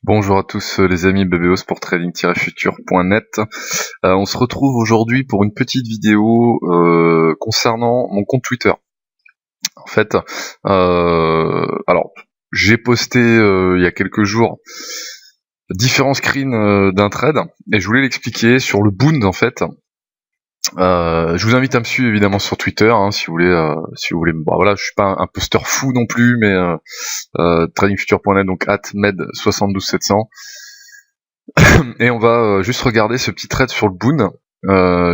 Bonjour à tous les amis BBOs pour trading-future.net. On se retrouve aujourd'hui pour une petite vidéo concernant mon compte Twitter. En fait, alors j'ai posté il y a quelques jours différents screens d'un trade et je voulais l'expliquer sur le Boond en fait. Je vous invite à me suivre évidemment sur Twitter si vous voulez. Bon, voilà, je suis pas un poster fou non plus, mais tradingfuture.net, donc @med72700. Et on va juste regarder ce petit trade sur le Boon,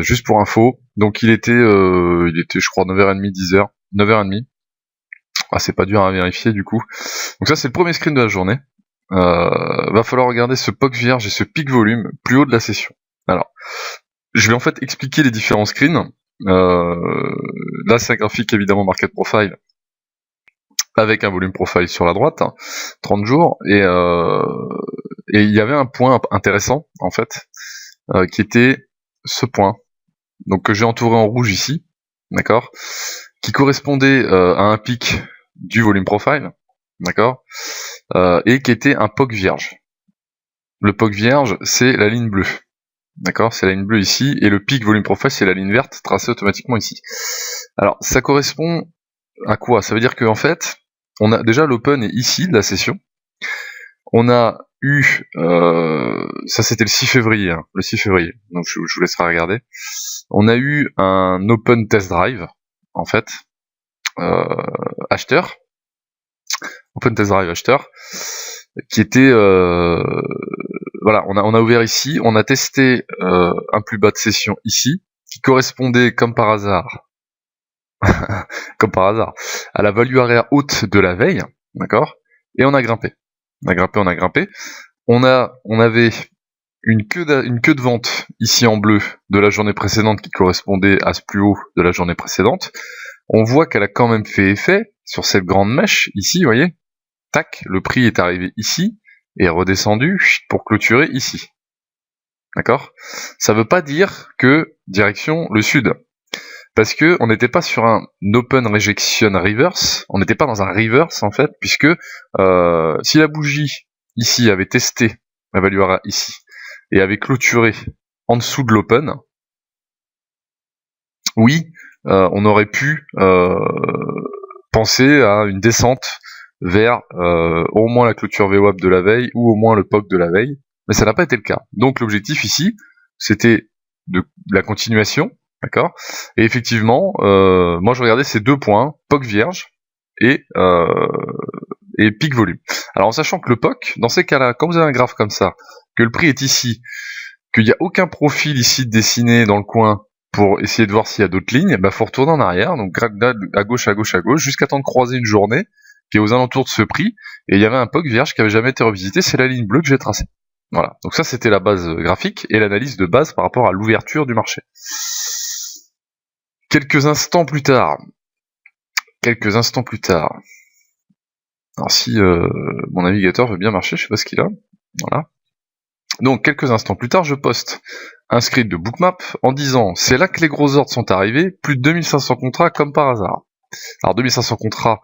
juste pour info. Donc il était je crois 9h30, 10h, 9h30. Ah, c'est pas dur à vérifier du coup. Donc ça c'est le premier screen de la journée. Va falloir regarder ce POC vierge et ce pic volume plus haut de la session. Alors, je vais en fait expliquer les différents screens. Là c'est un graphique évidemment market profile avec un volume profile sur la droite, 30 jours, et il y avait un point intéressant en fait, qui était ce point, donc que j'ai entouré en rouge ici, d'accord, qui correspondait à un pic du volume profile, d'accord, et qui était un POC vierge. Le POC vierge, c'est la ligne bleue, d'accord, c'est la ligne bleue ici, et le pic volume profile, c'est la ligne verte tracée automatiquement ici. Alors, ça correspond à quoi? Ça veut dire qu'en fait, on a déjà l'open est ici de la session. On a eu, ça c'était le 6 février, le 6 février, donc je vous laisserai regarder. On a eu un open test drive, en fait, acheteur, open test drive acheteur, qui était, voilà, on a ouvert ici, on a testé un plus bas de session ici, qui correspondait comme par hasard, comme par hasard, à la value arrière haute de la veille, d'accord, et on a grimpé. On a grimpé. On avait une queue de vente ici en bleu de la journée précédente qui correspondait à ce plus haut de la journée précédente. On voit qu'elle a quand même fait effet sur cette grande mèche ici, vous voyez. Tac, le prix est arrivé ici et est redescendu pour clôturer ici. D'accord ? Ça veut pas dire que direction le sud. Parce que on n'était pas sur un open rejection reverse, on n'était pas dans un reverse en fait, puisque si la bougie ici avait testé la value arrière ici et avait clôturé en dessous de l'open, oui, on aurait pu penser à une descente vers au moins la clôture VWAP de la veille ou au moins le POC de la veille, mais ça n'a pas été le cas. Donc l'objectif ici, c'était de la continuation. D'accord. Et effectivement, moi je regardais ces deux points, POC vierge et pic volume. Alors en sachant que le POC, dans ces cas-là, quand vous avez un graphe comme ça, que le prix est ici, qu'il n'y a aucun profil ici dessiné dans le coin pour essayer de voir s'il y a d'autres lignes, bah faut retourner en arrière, donc à gauche, jusqu'à temps de croiser une journée qui est aux alentours de ce prix, et il y avait un POC vierge qui avait jamais été revisité, c'est la ligne bleue que j'ai tracée. Voilà, donc ça c'était la base graphique et l'analyse de base par rapport à l'ouverture du marché. Quelques instants plus tard, alors si mon navigateur veut bien marcher, je sais pas ce qu'il a, voilà. Donc quelques instants plus tard, je poste un script de Bookmap en disant c'est là que les gros ordres sont arrivés, plus de 2500 contrats comme par hasard. Alors 2500 contrats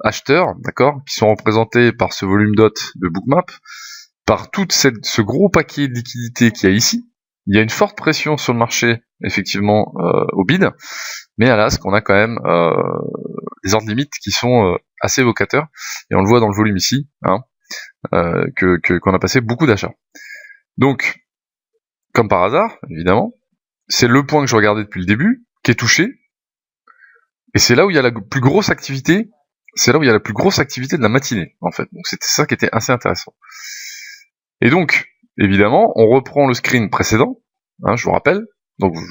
acheteurs, d'accord, qui sont représentés par ce volume dot de Bookmap, par tout ce gros paquet de liquidités qu'il y a ici. Il y a une forte pression sur le marché, effectivement, au bid, mais à l'asque, on a quand même des ordres limites qui sont assez évocateurs, et on le voit dans le volume ici, qu'on a passé beaucoup d'achats. Donc, comme par hasard, évidemment, c'est le point que je regardais depuis le début, qui est touché, et c'est là où il y a la plus grosse activité, de la matinée, en fait. Donc c'était ça qui était assez intéressant. Et donc, évidemment, on reprend le screen précédent, je vous rappelle, donc vous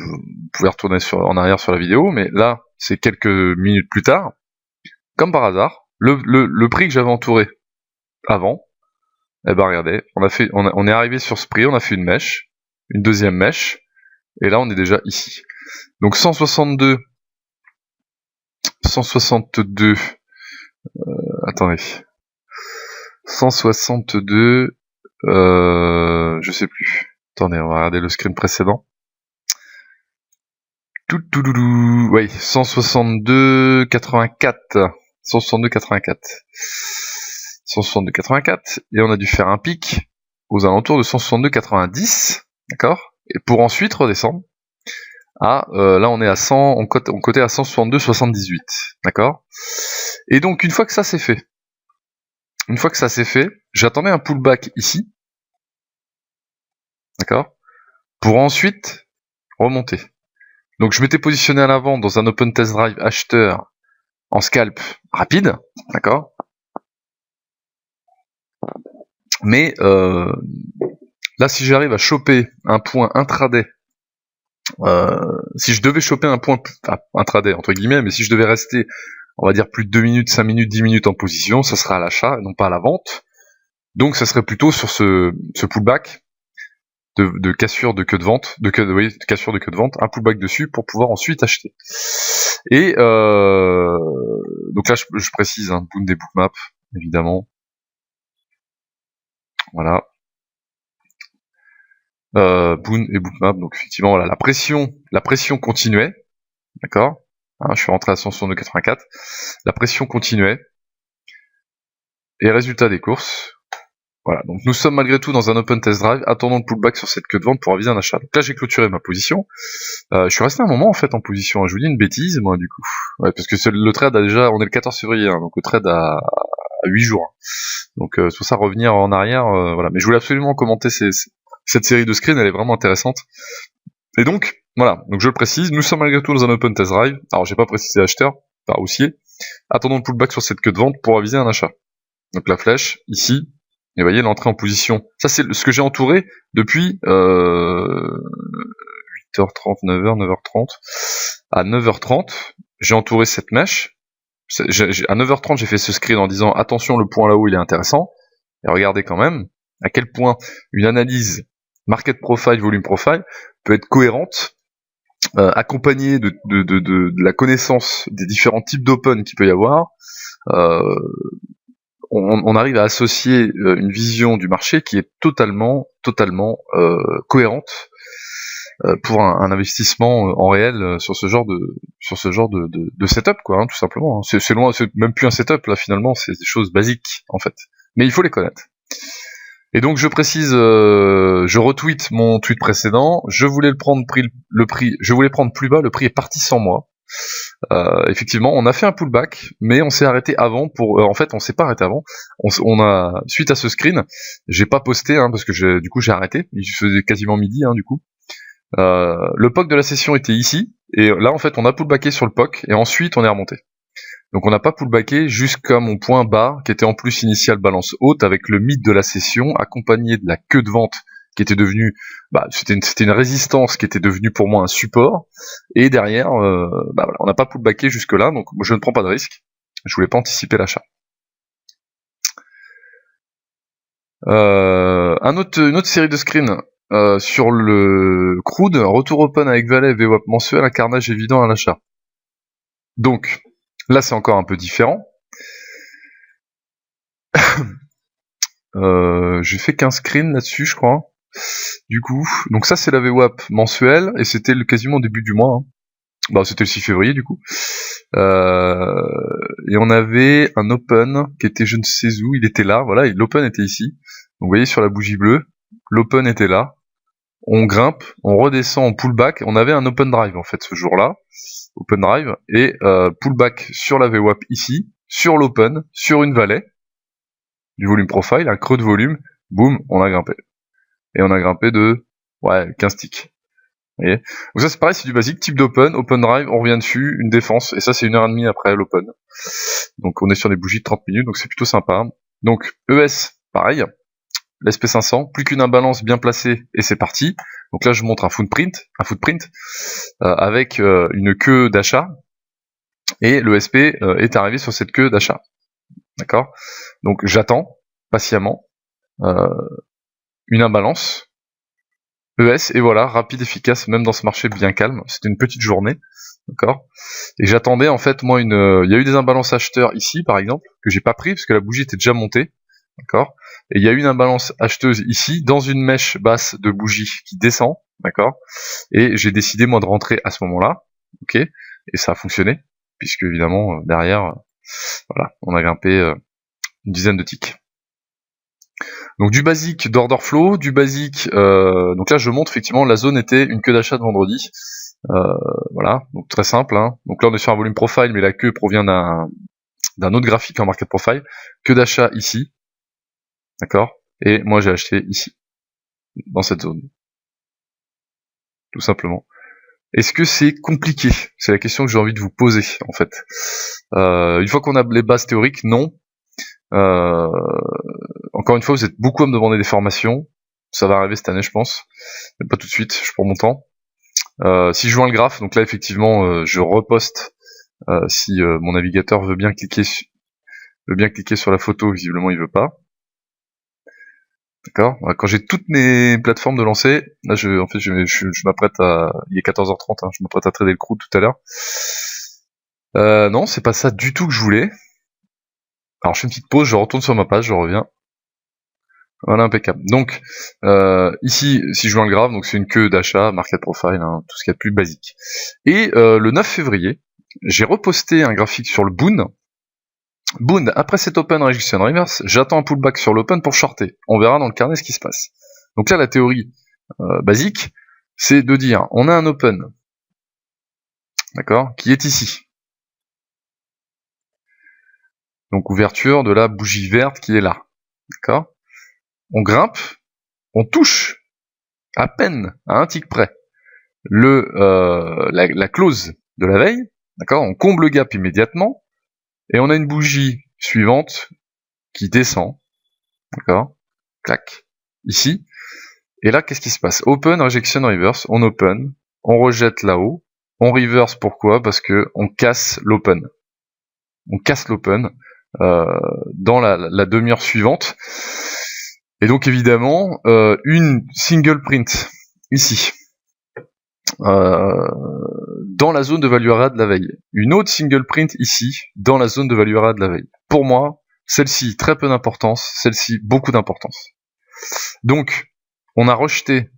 pouvez retourner en arrière sur la vidéo, mais là, c'est quelques minutes plus tard, comme par hasard, le prix que j'avais entouré avant, eh ben regardez, on est arrivé sur ce prix, on a fait une mèche, une deuxième mèche, et là on est déjà ici. Donc 162, attendez, 162, je sais plus. Attendez, on va regarder le screen précédent. Oui, 162,84. 162,84. 162,84, et on a dû faire un pic aux alentours de 162,90, d'accord, et pour ensuite redescendre à, là on est à 100, on cotait à 162,78, d'accord. Et donc une fois que ça c'est fait, j'attendais un pullback ici, d'accord, pour ensuite remonter. Donc je m'étais positionné à l'avant dans un open test drive acheteur en scalp rapide, d'accord. Mais là, si j'arrive à choper un point intraday, si je devais choper un point intraday entre guillemets, mais si je devais rester, on va dire plus de 2 minutes, 5 minutes, 10 minutes en position, ça sera à l'achat et non pas à la vente. Donc ça serait plutôt sur ce pullback de cassure de queue de vente, cassure de queue de vente, un pullback dessus pour pouvoir ensuite acheter. Et donc là je précise, hein, Boon des bookmaps, évidemment. Voilà. Boon et bookmap, donc effectivement voilà, la pression continuait, d'accord, hein, je suis rentré à 162,84, la pression continuait, et résultat des courses, voilà, donc nous sommes malgré tout dans un open test drive, attendons le pullback sur cette queue de vente pour aviser un achat. Donc là j'ai clôturé ma position, je suis resté un moment en fait en position, hein. Je vous dis une bêtise moi du coup, ouais, parce que le trade a déjà, on est le 14 février, hein, donc le trade a 8 jours, hein. Donc c'est pour ça revenir en arrière, voilà, mais je voulais absolument commenter cette série de screens, elle est vraiment intéressante. Et donc, voilà, donc je le précise, nous sommes malgré tout dans un open test drive, alors j'ai pas précisé acheteur, par haussier, attendons le pullback sur cette queue de vente pour aviser un achat. Donc la flèche, ici, et vous voyez l'entrée en position, ça c'est ce que j'ai entouré depuis 8h30, 9h, 9h30, à 9h30, j'ai entouré cette mèche, à 9h30 j'ai fait ce screen en disant attention le point là-haut il est intéressant, et regardez quand même à quel point une analyse market profile, volume profile peut être cohérente, accompagnée de la connaissance des différents types d'open qu'il peut y avoir. On arrive à associer une vision du marché qui est totalement cohérente pour un investissement en réel sur ce genre de setup, quoi, hein, tout simplement. C'est loin, c'est même plus un setup là finalement, c'est des choses basiques en fait, mais il faut les connaître. Et donc je précise, je retweet mon tweet précédent, je voulais prendre plus bas, le prix est parti sans moi. Effectivement, on a fait un pullback, mais on s'est arrêté avant en fait, on s'est pas arrêté avant. On a, suite à ce screen, j'ai pas posté, hein, parce que du coup j'ai arrêté. Il faisait quasiment midi, hein, du coup. Le POC de la session était ici, et là en fait on a pullbacké sur le POC, et ensuite on est remonté. Donc on n'a pas pullbacké jusqu'à mon point bas, qui était en plus initial balance haute, avec le mid de la session, accompagné de la queue de vente, qui était devenue, c'était une résistance qui était devenue pour moi un support, et derrière, voilà, on n'a pas pullbacké jusque là, donc je ne prends pas de risque, je voulais pas anticiper l'achat. Une autre série de screens sur le crude, retour open avec valet VWAP mensuel, un carnage évident à l'achat. Donc là c'est encore un peu différent. J'ai fait qu'un screen là-dessus, je crois. Du coup, donc ça c'est la VWAP mensuelle, et c'était quasiment au début du mois. Hein. Bah, c'était le 6 février du coup. Et on avait un open qui était je ne sais où, il était là, voilà, l'open était ici. Donc vous voyez sur la bougie bleue, l'open était là. On grimpe, on redescend en pullback. On avait un open drive en fait ce jour-là, open drive, et pullback sur la VWAP ici, sur l'open, sur une vallée, du volume profile, un creux de volume, boum, on a grimpé. Et on a grimpé de 15 ticks. Vous voyez, donc ça c'est pareil, c'est du basique, type d'open, open drive, on revient dessus, une défense, et ça c'est 1h30 après l'open. Donc on est sur des bougies de 30 minutes, donc c'est plutôt sympa. Donc ES, pareil, l'SP500, plus qu'une imbalance bien placée, et c'est parti. Donc là je montre un footprint avec une queue d'achat, et le SP est arrivé sur cette queue d'achat. D'accord. Donc j'attends patiemment une imbalance ES, et voilà, rapide, efficace, même dans ce marché bien calme. C'était une petite journée, d'accord. Et j'attendais en fait moi il y a eu des imbalances acheteurs ici par exemple que j'ai pas pris parce que la bougie était déjà montée, d'accord. Et il y a eu une imbalance acheteuse ici dans une mèche basse de bougie qui descend, d'accord. Et j'ai décidé moi de rentrer à ce moment-là, ok. Et ça a fonctionné puisque évidemment derrière, voilà, on a grimpé une dizaine de ticks. Donc du basique d'order flow, du basique, donc là je montre effectivement la zone était une queue d'achat de vendredi, voilà, donc très simple, hein. Donc là on est sur un volume profile, mais la queue provient d'un autre graphique en market profile, queue d'achat ici, d'accord, et moi j'ai acheté ici, dans cette zone, tout simplement. Est-ce que c'est compliqué? C'est la question que j'ai envie de vous poser, en fait. Une fois qu'on a les bases théoriques, non. Encore une fois, vous êtes beaucoup à me demander des formations. Ça va arriver cette année, je pense. Mais pas tout de suite, je prends mon temps. Si je joins le graphe, donc là, effectivement, je reposte si mon navigateur veut bien cliquer sur la photo. Visiblement, il veut pas. D'accord. Quand j'ai toutes mes plateformes de lancer, là, je m'apprête à... Il est 14h30, hein, je m'apprête à trader le crew tout à l'heure. Non, c'est pas ça du tout que je voulais. Alors, je fais une petite pause, je retourne sur ma page, je reviens. Voilà, impeccable. Donc, ici, si je joins le graphe, donc c'est une queue d'achat, market profile, hein, tout ce qu'il y a de plus basique. Et le 9 février, j'ai reposté un graphique sur le Boon. Boon, après cet open rejection reverse, j'attends un pullback sur l'open pour shorter. On verra dans le carnet ce qui se passe. Donc là, la théorie basique, c'est de dire, on a un open, d'accord, qui est ici. Donc ouverture de la bougie verte qui est là, d'accord. On grimpe, on touche à peine à un tick près la close de la veille, d'accord. On comble le gap immédiatement et on a une bougie suivante qui descend, d'accord, clac, ici. Et là, qu'est-ce qui se passe? Open, rejection, reverse, on open, on rejette là-haut, on reverse, pourquoi? Parce que on casse l'open. On casse l'open dans la demi-heure suivante. Et donc évidemment, une single print ici, dans la zone de value area de la veille. Une autre single print ici, dans la zone de value area de la veille. Pour moi, celle-ci, très peu d'importance, celle-ci, beaucoup d'importance. Donc, on a rejeté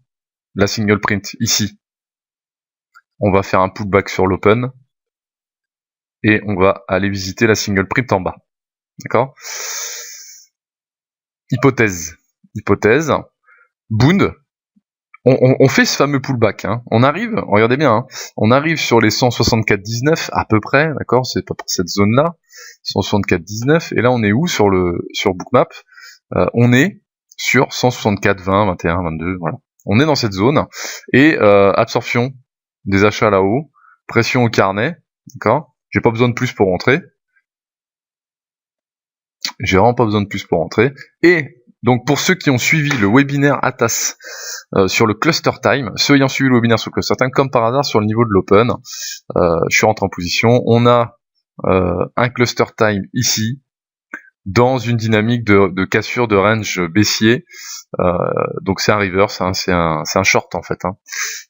la single print ici. On va faire un pullback sur l'open. Et on va aller visiter la single print en bas. D'accord? Hypothèse. Boond. On fait ce fameux pullback. Hein. On arrive, regardez bien, hein, on arrive sur les 164,19 à peu près, d'accord? C'est pas pour cette zone-là. 164,19. Et là, on est où sur Bookmap? On est sur 164,20, 21, 22, voilà. On est dans cette zone. Et absorption des achats là-haut, pression au carnet, d'accord? J'ai pas besoin de plus pour rentrer. J'ai vraiment pas besoin de plus pour rentrer. Et donc pour ceux qui ont suivi le webinaire ATAS sur le cluster time, ceux ayant suivi le webinaire sur le cluster time, comme par hasard sur le niveau de l'open, je suis rentré en position. On a un cluster time ici, dans une dynamique de cassure de range baissier. Donc c'est un reverse, hein, c'est un short en fait. Hein.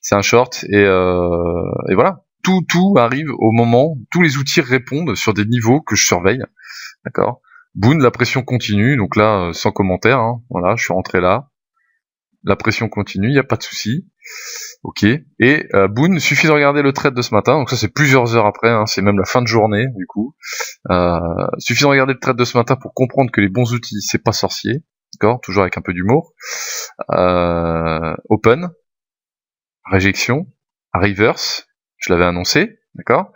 C'est un short et voilà. Tout arrive au moment, tous les outils répondent sur des niveaux que je surveille, d'accord. Boon, la pression continue, donc là, sans commentaire, hein, voilà, je suis rentré là, la pression continue, il n'y a pas de souci, ok, et Boon, suffit de regarder le trade de ce matin, donc ça c'est plusieurs heures après, hein, c'est même la fin de journée, du coup, suffit de regarder le trade de ce matin pour comprendre que les bons outils, c'est pas sorcier, d'accord, toujours avec un peu d'humour, open, réjection, reverse, je l'avais annoncé, d'accord.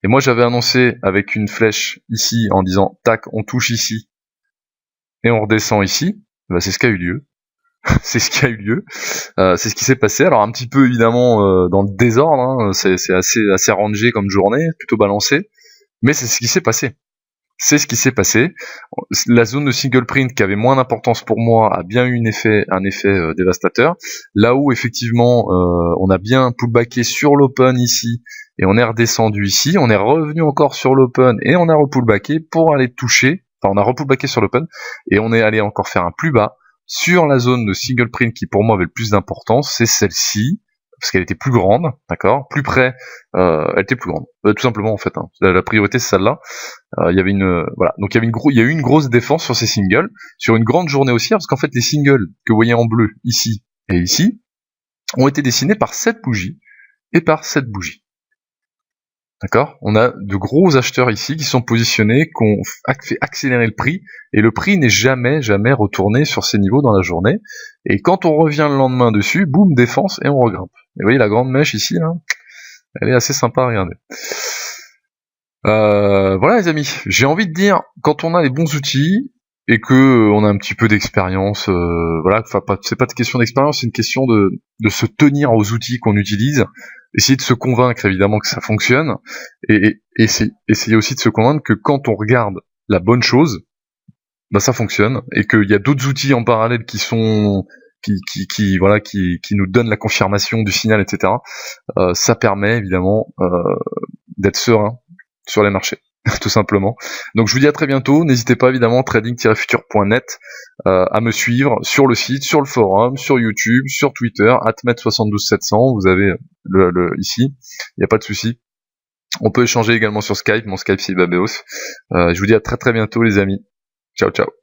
Et moi j'avais annoncé avec une flèche ici en disant tac, on touche ici et on redescend ici. Bah, c'est ce qui a eu lieu. C'est ce qui a eu lieu. C'est ce qui s'est passé. Alors un petit peu évidemment dans le désordre. Hein. C'est assez rangé comme journée, plutôt balancé. Mais c'est ce qui s'est passé. C'est ce qui s'est passé. La zone de single print qui avait moins d'importance pour moi a bien eu un effet dévastateur. Là où effectivement on a bien pullbacké sur l'open ici et on est redescendu ici, on est revenu encore sur l'open et on a repullbacké pour aller toucher, enfin on a repullbacké sur l'open et on est allé encore faire un plus bas sur la zone de single print qui pour moi avait le plus d'importance, c'est celle-ci, parce qu'elle était plus grande, d'accord, plus près, elle était plus grande, tout simplement en fait. Hein. La priorité c'est celle-là. Il y avait voilà, donc il y a eu une grosse défense sur ces singles, sur une grande journée aussi, parce qu'en fait les singles que vous voyez en bleu ici et ici ont été dessinés par cette bougie et par cette bougie. D'accord? On a de gros acheteurs ici qui sont positionnés, qui ont fait accélérer le prix, et le prix n'est jamais retourné sur ces niveaux dans la journée. Et quand on revient le lendemain dessus, boum, défense, et on regrimpe. Et vous voyez la grande mèche ici, là, elle est assez sympa à regarder. Voilà les amis, j'ai envie de dire, quand on a les bons outils, et que on a un petit peu d'expérience, voilà, enfin c'est pas de question d'expérience, c'est une question de se tenir aux outils qu'on utilise, essayer de se convaincre évidemment que ça fonctionne, et essayer aussi de se convaincre que quand on regarde la bonne chose, bah ça fonctionne, et qu'il y a d'autres outils en parallèle qui sont qui nous donnent la confirmation du signal, etc. Ça permet évidemment d'être serein sur les marchés, tout simplement. Donc je vous dis à très bientôt, n'hésitez pas évidemment, trading-futur.net, à me suivre sur le site, sur le forum, sur YouTube, sur Twitter, @met72700, vous avez ici, il n'y a pas de souci. On peut échanger également sur Skype, mon Skype c'est Babéos. Je vous dis à très bientôt les amis, ciao ciao.